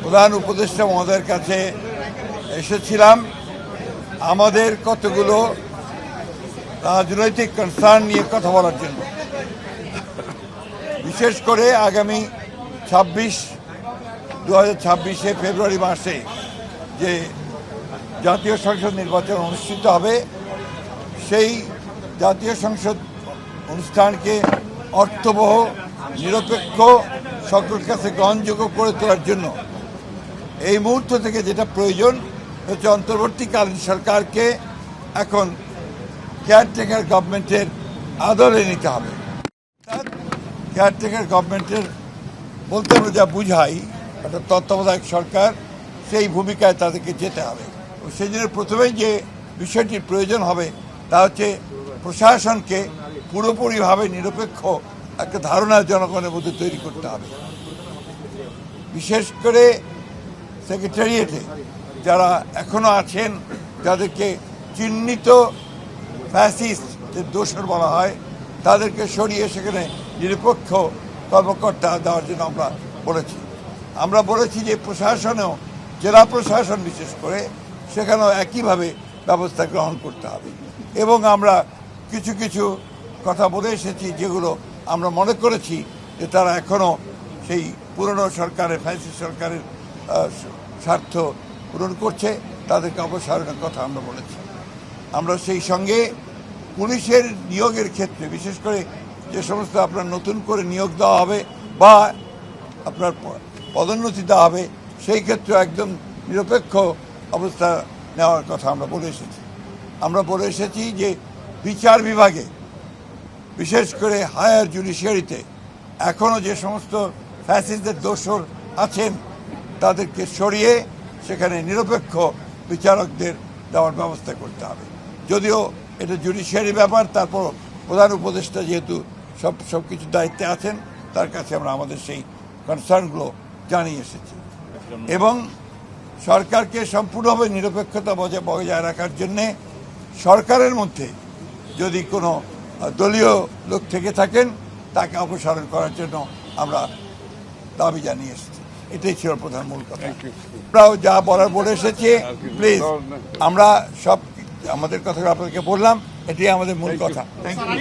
প্রধান উপদেষ্টা মহোদয়ের কাছে এসেছিলাম আমাদের কতগুলো রাজনৈতিক কনসার্ন নিয়ে কথা বলার জন্য। বিশেষ করে আগামী 2026 ফেব্রুয়ারি মাসে যে জাতীয় সংসদ নির্বাচন অনুষ্ঠিত হবে, সেই জাতীয় সংসদ অনুষ্ঠানকে অর্থবহ, নিরপেক্ষ, সকলের কাছে গ্রহণযোগ্য করে তোলার জন্য এই মুহূর্ত থেকে যেটা প্রয়োজন হচ্ছে অন্তর্বর্তীকালীন সরকারকে এখন কেয়ারটেকার গভর্নমেন্টের আদলে নিতে হবে। কেয়ারটেকার গভর্নমেন্টের বলতে আমরা যা বুঝাই, একটা তত্ত্বাবধায়ক সরকার, সেই ভূমিকায় তাদেরকে যেতে হবে। সেই জন্য প্রথমেই যে বিষয়টির প্রয়োজন হবে তা হচ্ছে প্রশাসনকে পুরোপুরিভাবে নিরপেক্ষ একটা ধারণা জনগণের মধ্যে তৈরি করতে হবে। বিশেষ করে সেক্রেটারিয়েটে যারা এখনো আছেন, যাদেরকে চিহ্নিত ফ্যাসিস্টদের দোষর বলা হয়, তাদেরকে সরিয়ে সেখানে নিরপেক্ষ কর্মকর্তা দেওয়ার জন্য আমরা বলেছি যে প্রশাসনেও, জেলা প্রশাসন বিশেষ করে, সেখানেও একইভাবে ব্যবস্থা গ্রহণ করতে হবে। এবং আমরা কিছু কিছু কথা বলে এসেছি যেগুলো আমরা মনে করেছি যে তারা এখনও সেই পুরনো সরকারের, ফ্যাসিস্ট সরকারের স্বার্থ পূরণ করছে, তাদেরকে অপসারণের কথা আমরা বলেছি। আমরা সেই সঙ্গে পুলিশের নিয়োগের ক্ষেত্রে, বিশেষ করে যে সমস্ত আপনার নতুন করে নিয়োগ দেওয়া হবে বা আপনার পদোন্নতি দেওয়া হবে, সেই ক্ষেত্রে একদম নিরপেক্ষ অবস্থা নেওয়ার কথা আমরা বলে এসেছি যে বিচার বিভাগে, বিশেষ করে হায়ার জুডিশিয়ারিতে এখনও যে সমস্ত ফ্যাসিস্টদের দোষর আছেন তাদেরকে সরিয়ে সেখানে নিরপেক্ষ বিচারকদের দেওয়ার ব্যবস্থা করতে হবে। যদিও এটা জুডিশিয়ারি ব্যাপার, তারপর প্রধান উপদেষ্টা যেহেতু সব কিছু দায়িত্বে আছেন, তার কাছে আমরা আমাদের সেই কনসার্নগুলো জানিয়ে এসেছি। এবং সরকারকে সম্পূর্ণভাবে নিরপেক্ষতা বজায় রাখার জন্যে সরকারের মধ্যে যদি কোনো দলীয় লোক থেকে থাকেন, তাকে অপসারণ করার জন্য আমরা দাবি জানিয়ে এসেছি। এটাই ছিল প্রধান মূল কথা। আমরাও যা বলে এসেছি, প্লিজ আমরা সব আমাদের কথাগুলো আপনাদেরকে বললাম, এটাই আমাদের মূল কথা। Thank you.